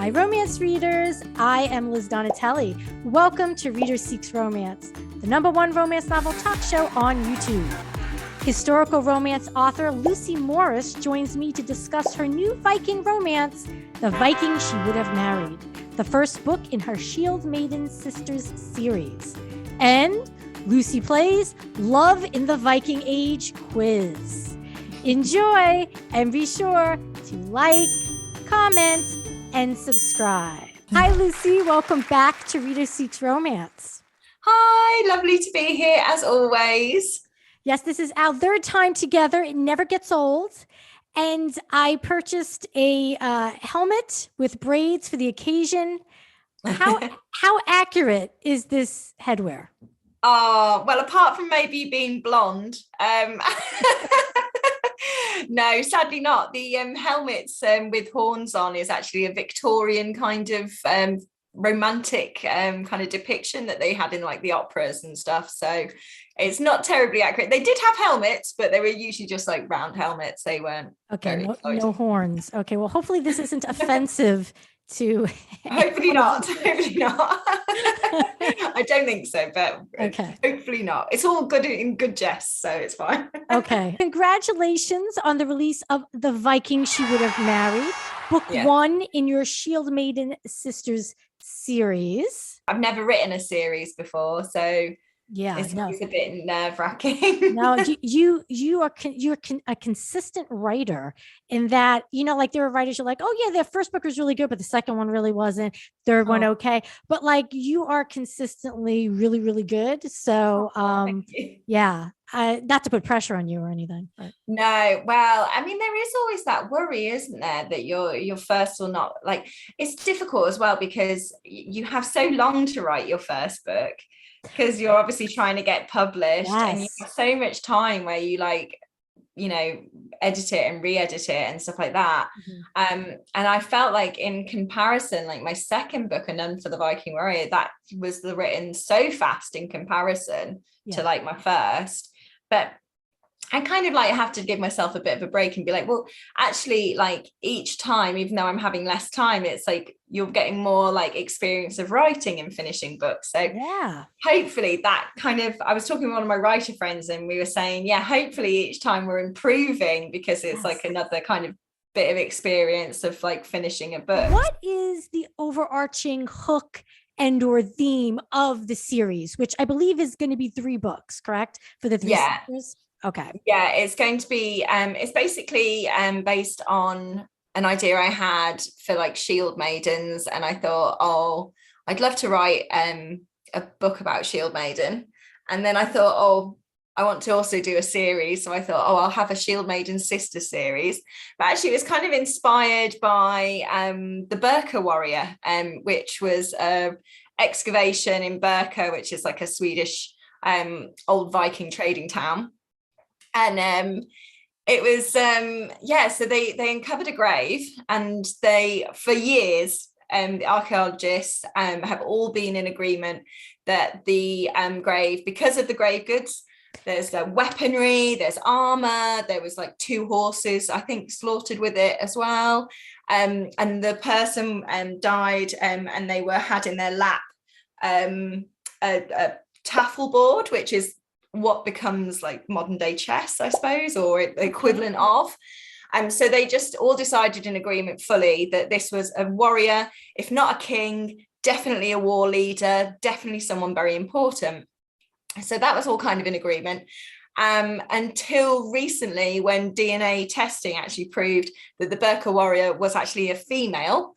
Hi, romance readers. I am Liz Donatelli. Welcome to Reader Seeks Romance, the #1 romance novel talk show on YouTube. Historical romance author Lucy Morris joins me to discuss her new Viking romance, The Viking She Would Have Married, the first book in her SHIELDMAIDEN Sisters series. And Lucy plays Love in the Viking Age quiz. Enjoy, and be sure to like, comment, and subscribe. Hi, Lucy. Welcome back to Reader Seeks Romance. Hi, lovely to be here as always. Yes, this is our third time together. It never gets old. And I purchased a helmet with braids for the occasion. How accurate is this headwear? Well, apart from maybe being blonde, no, sadly not. The helmets with horns on is actually a Victorian kind of romantic kind of depiction that they had in like the operas and stuff. So it's not terribly accurate. They did have helmets, but they were usually just like round helmets. They weren't no horns. Okay, well, hopefully this isn't offensive to hopefully not. I don't think so, but okay, hopefully not. It's all good in good jest, so it's fine. Okay, congratulations on the release of The Viking She Would Have Married, book 1 in your Shieldmaiden Sisters series. I've never written a series before, so it's a bit nerve-wracking. No, you're a consistent writer in that, like there are writers you're like, oh yeah, their first book was really good, but the second one really wasn't. Third one okay, but like you are consistently really, really good. So not to put pressure on you or anything. But. No, well, I mean, there is always that worry, isn't there, that your first will not, like, it's difficult as well because you have so long to write your first book. Because you're obviously trying to get published and you have so much time where you edit it and re-edit it and stuff like that. And I felt like in comparison, like my second book, A Nun for the Viking Warrior, that was written so fast in comparison to like my first. But I kind of like have to give myself a bit of a break and be like, well, actually, like each time, even though I'm having less time, it's like you're getting more like experience of writing and finishing books. So hopefully that kind of, I was talking with one of my writer friends and we were saying, hopefully each time we're improving because it's like another kind of bit of experience of like finishing a book. What is the overarching hook and or theme of the series, which I believe is going to be 3 books, correct? For the 3 sisters? Okay. Yeah, it's going to be it's basically based on an idea I had for like shield maidens, and I thought, I'd love to write a book about shield maiden. And then I thought, I want to also do a series, so I thought, I'll have a Shieldmaiden Sisters series. But actually it was kind of inspired by the Birka warrior, which was a excavation in Birka, which is like a Swedish old Viking trading town. And it was so they uncovered a grave, and they, for years, the archaeologists have all been in agreement that the grave, because of the grave goods, there's weaponry, there's armor, there was like 2 horses I think slaughtered with it as well, and the person died, and they had in their lap a taffel board, which is what becomes like modern day chess, I suppose, or equivalent of. And so they just all decided in agreement fully that this was a warrior, if not a king, definitely a war leader, definitely someone very important. So that was all kind of in agreement, until recently, when DNA testing actually proved that the Birka warrior was actually a female,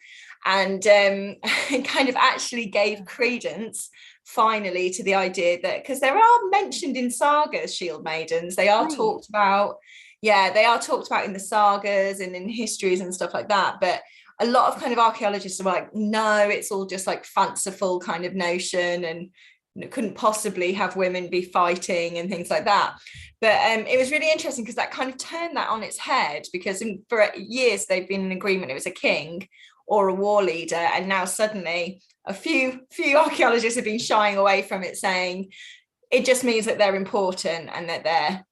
and kind of actually gave credence finally to the idea that, because there are mentioned in sagas shield maidens, they are talked about, they are talked about in the sagas and in histories and stuff like that, but a lot of kind of archaeologists are like, no, it's all just like fanciful kind of notion, and it couldn't possibly have women be fighting and things like that. But it was really interesting because that kind of turned that on its head, because for years they've been in agreement it was a king or a war leader, and now suddenly a few archaeologists have been shying away from it, saying it just means that they're important and that they're,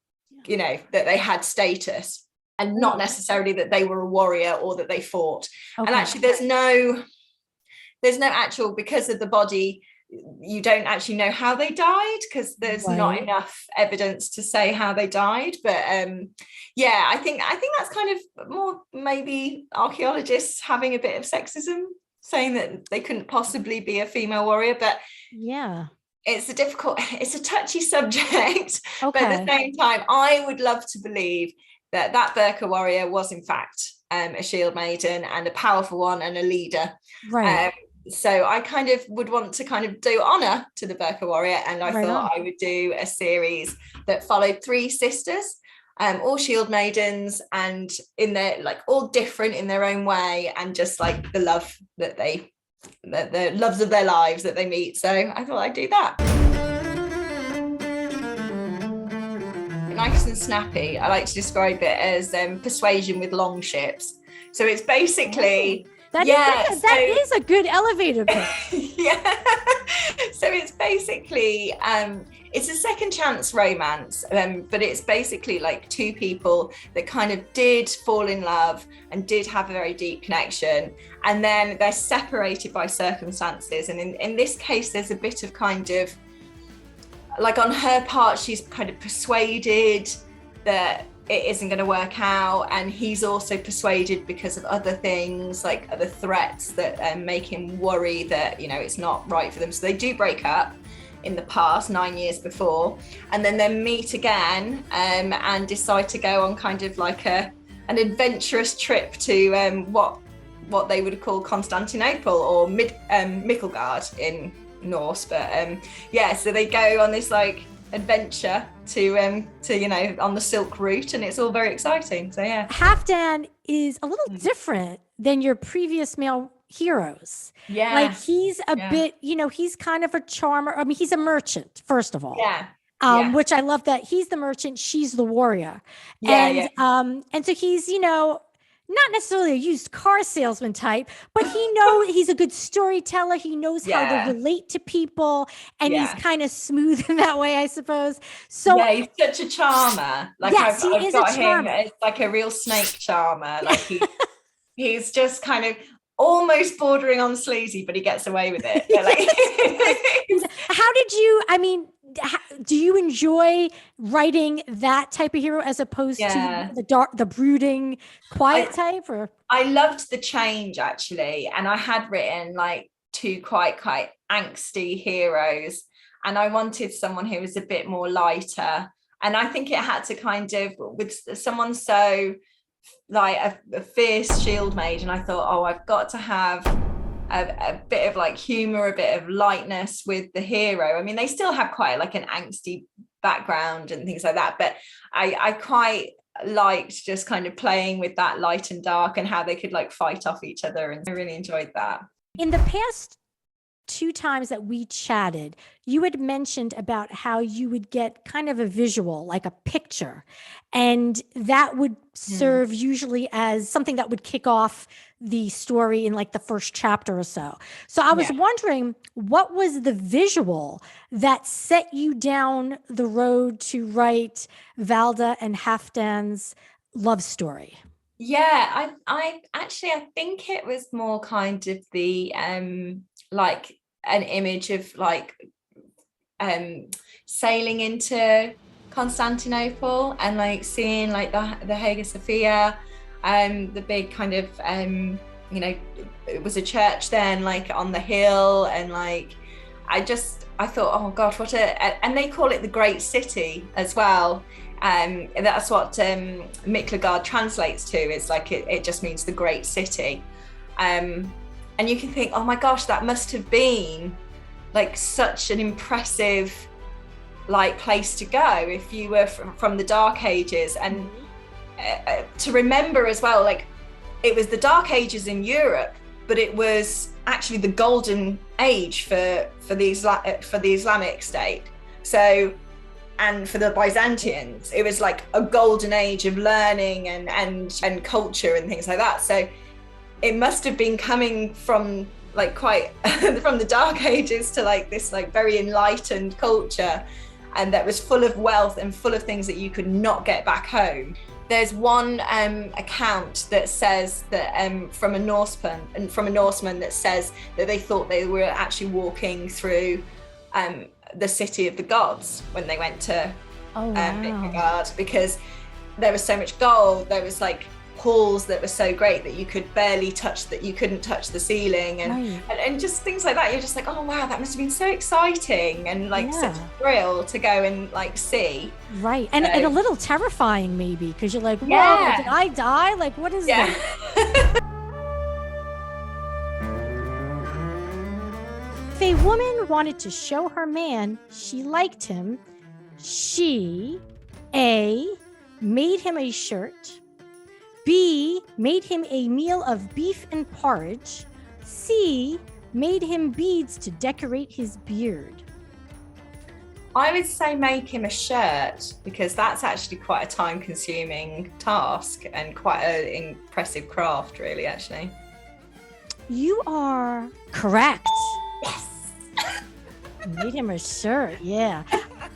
that they had status, and not necessarily that they were a warrior or that they fought. And actually there's no there's no actual, because of the body, you don't actually know how they died, because there's not enough evidence to say how they died. But yeah, I think that's kind of more maybe archaeologists having a bit of sexism, saying that they couldn't possibly be a female warrior. But yeah, it's a touchy subject. But at the same time, I would love to believe that Birka warrior was in fact a shield maiden, and a powerful one, and a leader. Right. So I kind of would want to kind of do honor to the Birka warrior, and I thought I would do a series that followed 3 sisters, all shield maidens, and in their like all different in their own way, and just like the love that the loves of their lives that they meet. So I thought I'd do that. Nice and snappy. I like to describe it as persuasion with long ships. So it's basically that is a good elevator pitch. Yeah. So it's basically it's a second chance romance, but it's basically like 2 people that kind of did fall in love and did have a very deep connection, and then they're separated by circumstances. And in this case, there's a bit of kind of like, on her part, she's kind of persuaded that it isn't going to work out, and he's also persuaded because of other things, like other threats that make him worry that, you know, it's not right for them. So they do break up in the past, 9 years before, and then they meet again and decide to go on kind of like an adventurous trip to what they would call Constantinople, or Mikkelgard in Norse. But yeah, so they go on this like adventure to you know, on the Silk Route, and it's all very exciting. So yeah, Halfdan is a little different than your previous male heroes. Yeah, like he's a bit, you know, he's kind of a charmer. I mean, he's a merchant, first of all. Which I love that he's the merchant, she's the warrior. And so he's, you know, not necessarily a used car salesman type, but he's a good storyteller. He knows how to relate to people, and he's kind of smooth in that way, I suppose. So yeah, he's such a charmer. Like, yes, I've he is got a charmer. him as like a real snake charmer. Like he's just kind of almost bordering on sleazy, but he gets away with it. Like, how did you? I mean, do you enjoy writing that type of hero as opposed to the dark, the brooding, quiet type? Or I loved the change, actually, and I had written like 2 quite angsty heroes, and I wanted someone who was a bit more lighter. And I think it had to kind of, with someone so like a fierce shield mage, and I thought, oh, I've got to have a bit of like humor, a bit of lightness with the hero. I mean, they still have quite like an angsty background and things like that, but I quite liked just kind of playing with that light and dark, and how they could like fight off each other, and I really enjoyed that. In the past 2 times that we chatted, you had mentioned about how you would get kind of a visual, like a picture, and that would serve usually as something that would kick off the story in like the first chapter or so. So I was wondering, what was the visual that set you down the road to write Valda and Halfdan's love story? Yeah, I actually, I think it was more kind of the like an image of like sailing into Constantinople, and like seeing like the Hagia Sophia, the big kind of you know, it was a church then, like on the hill, and like I thought, oh gosh, what and they call it the Great City as well. That's what Mikkelgard translates to. It's like it just means the Great City. And you can think, oh my gosh, that must have been like such an impressive like place to go if you were from the Dark Ages. And to remember as well, like it was the Dark Ages in Europe, but it was actually the golden age for the Islamic state. So, and for the Byzantians, it was like a golden age of learning and culture and things like that. So it must have been coming from like quite from the Dark Ages to like this like very enlightened culture, and that was full of wealth and full of things that you could not get back home. There's one account that says that from a Norseman that says that they thought they were actually walking through the city of the gods when they went to Birka, because there was so much gold. There was like halls that were so great that you could barely touch, that you couldn't touch the ceiling, and just things like that. You're just like, oh wow, that must have been so exciting and like such a thrill to go and like see. Right. And a little terrifying maybe, because you're like, whoa, did I die? Like, what is this? If a woman wanted to show her man she liked him, she A, made him a shirt, B, made him a meal of beef and porridge, C, made him beads to decorate his beard. I would say make him a shirt, because that's actually quite a time-consuming task and quite an impressive craft, really, actually. You are correct. Yes. Made him a shirt, yeah.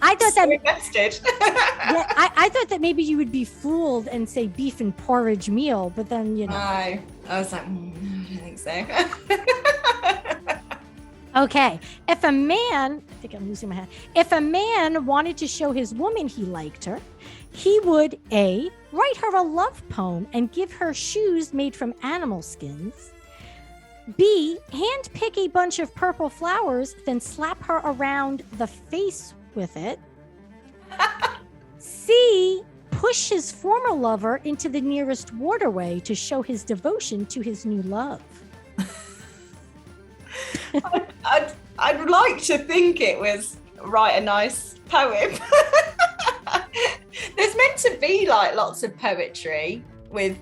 I thought so invested. I thought that maybe you would be fooled and say beef and porridge meal, but then, you know. No, I was like, I don't think so. Okay, if a man, I think I'm losing my head. If a man wanted to show his woman he liked her, he would A, write her a love poem and give her shoes made from animal skins. B, hand pick a bunch of purple flowers, then slap her around the face with it. C, push his former lover into the nearest waterway to show his devotion to his new love. I'd like to think it was write a nice poem. There's meant to be like lots of poetry with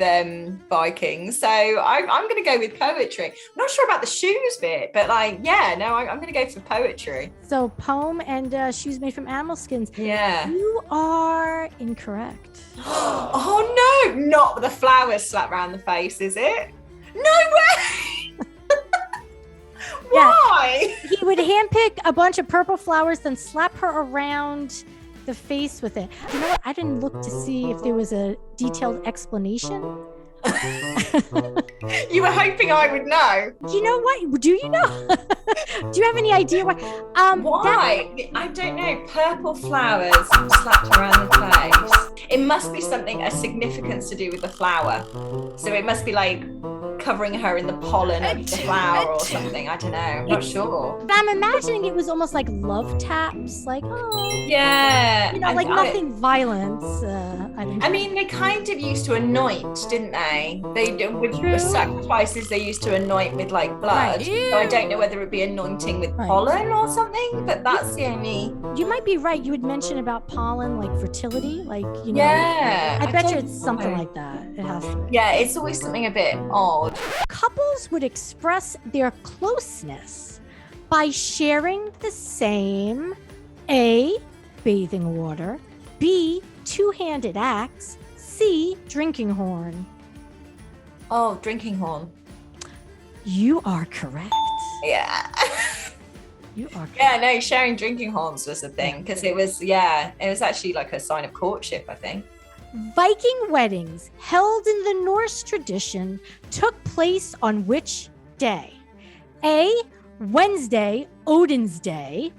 Vikings, so I'm going to go with poetry. I'm not sure about the shoes bit, but like, I'm going to go for poetry. So poem and shoes made from animal skins. Yeah. You are incorrect. Oh no, not the flowers slapped around the face, is it? No way. Why? He would handpick a bunch of purple flowers, then slap her around the face with it. You know what? I didn't look to see if there was a detailed explanation. You were hoping I would know. You know what? Do you know? Do you have any idea why? Why? I don't know. Purple flowers slapped around the face. It must be something, a significance to do with the flower. So it must be like covering her in the pollen of the flower or something. I don't know. I'm not sure. But I'm imagining it was almost like love taps, like, oh. Yeah. You know, like nothing violent. I mean, they kind of used to anoint, didn't they? With sacrifices, they used to anoint with like blood. Right. So I don't know whether it'd be anointing with pollen or something, but that's the only. You might be right. You would mention about pollen, like fertility, like, you know. Yeah. I bet you it's something like that. It has to be. Yeah, it's always something a bit odd. Couples would express their closeness by sharing the same A, bathing water, B, two-handed axe, C, drinking horn. Oh, drinking horn. You are correct. Yeah. You are correct. Yeah, no, sharing drinking horns was a thing, because it was actually like a sign of courtship, I think. Viking weddings held in the Norse tradition took place on which day? A, Wednesday, Odin's Day.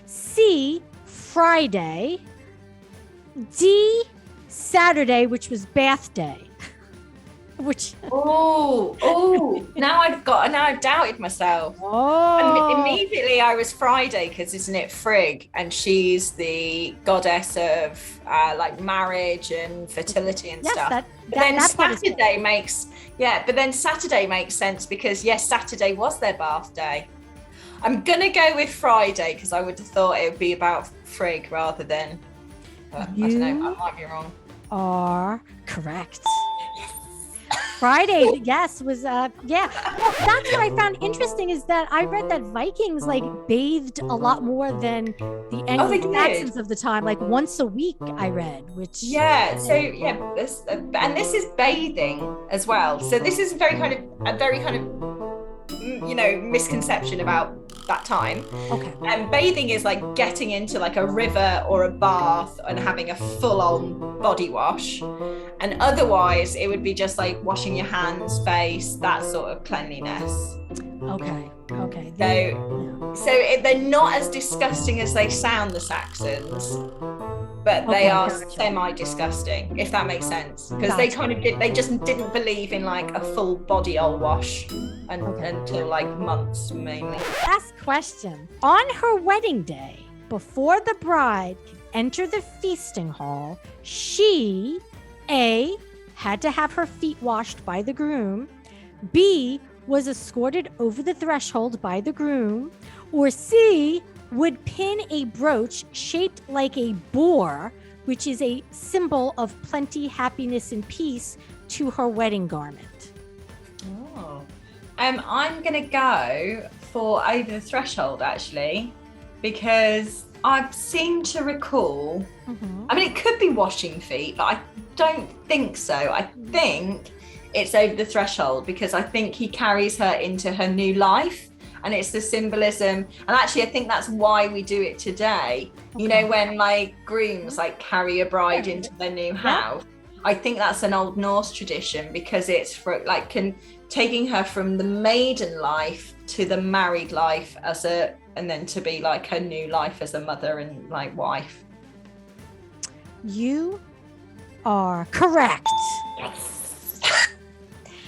C, Friday. D, Saturday, which was Bath Day. Which now I've doubted myself. Immediately I was Friday, because isn't it Frigg, and she's the goddess of like marriage and fertility and stuff. But then Saturday makes sense, because Saturday was their bath day. I'm gonna go with Friday, because I would have thought it would be about Frigg rather than. But I don't know. I might be wrong. Are correct. Friday, yes, was Well, that's what I found interesting, is that I read that Vikings like bathed a lot more than the Anglo-Saxons of the time, like once a week. I read, which this is bathing as well. So this is a very kind of misconception about that time. Okay. And bathing is like getting into like a river or a bath and having a full-on body wash. And otherwise, it would be just like washing your hands, face, that sort of cleanliness. Okay. So they're not as disgusting as they sound, the Saxons, but they are semi-disgusting, if that makes sense, because they just didn't believe in like a full body oil wash until like months mainly. Last question. On her wedding day, before the bride could enter the feasting hall, she A, had to have her feet washed by the groom, B, was escorted over the threshold by the groom, or C, would pin a brooch shaped like a boar, which is a symbol of plenty, happiness, and peace, to her wedding garment. Oh. I'm going to go for over the threshold, actually, because I seem to recall, I mean, it could be washing feet, but I don't think so. I think it's over the threshold because I think he carries her into her new life. And it's the symbolism. And actually, I think that's why we do it today. You know, when like grooms like carry a bride into their new house. I think that's an old Norse tradition because it's for like taking her from the maiden life to the married life and then to be like her new life as a mother and like wife. You are correct. Yes.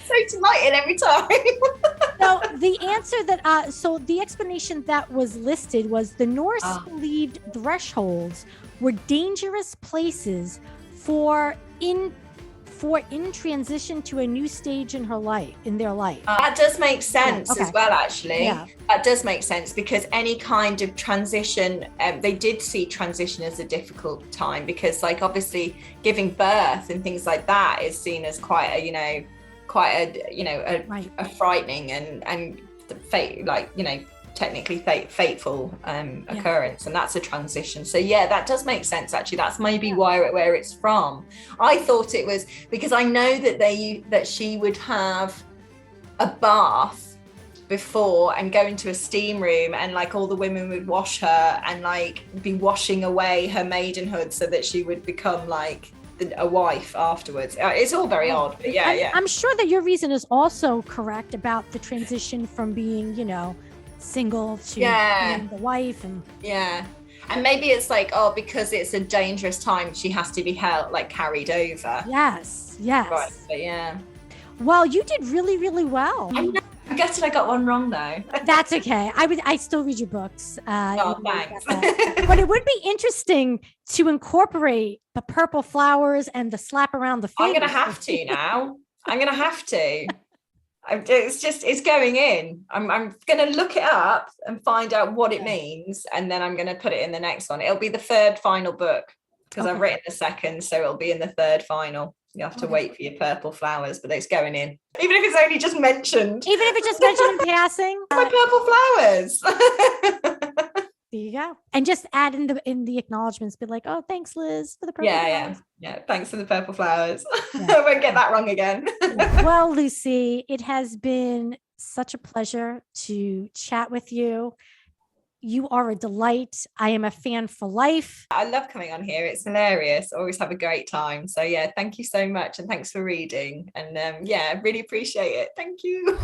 So delighted every time. So the answer that so the explanation that was listed was the Norse believed thresholds were dangerous places for in transition to a new stage in their life. That does make sense as well, actually. Yeah. That does make sense because any kind of transition, they did see transition as a difficult time because like obviously giving birth and things like that is seen as quite a frightening and technically fateful occurrence, and that's a transition. So yeah, that does make sense actually. That's maybe where it's from. I thought it was because I know that she would have a bath before and go into a steam room and like all the women would wash her and like be washing away her maidenhood so that she would become like a wife afterwards. It's all very odd, but I'm sure that your reason is also correct about the transition from being, single to being the wife and maybe it's like because it's a dangerous time she has to be carried over. Yes right, but well, you did really, really well. I gutted I got one wrong though. That's okay. I still read your books. Thanks. But it would be interesting to incorporate the purple flowers and the slap around the face. I'm gonna have to now. I'm gonna have to. It's going in. I'm gonna look it up and find out what it means, and then I'm gonna put it in the next one. It'll be the third final book because I've written the second, so it'll be in the third final. You have to wait for your purple flowers, but it's going in. Even if it's only just mentioned. Even if it's just mentioned in passing. My purple flowers. There you go. And just add in the acknowledgements, be like, oh, thanks, Liz, for the purple flowers. Yeah. Thanks for the purple flowers. I won't get that wrong again. Well, Lucy, it has been such a pleasure to chat with you. You are a delight. I am a fan for life. I love coming on here. It's hilarious. Always have a great time. So yeah, thank you so much. And thanks for reading. And really appreciate it. Thank you.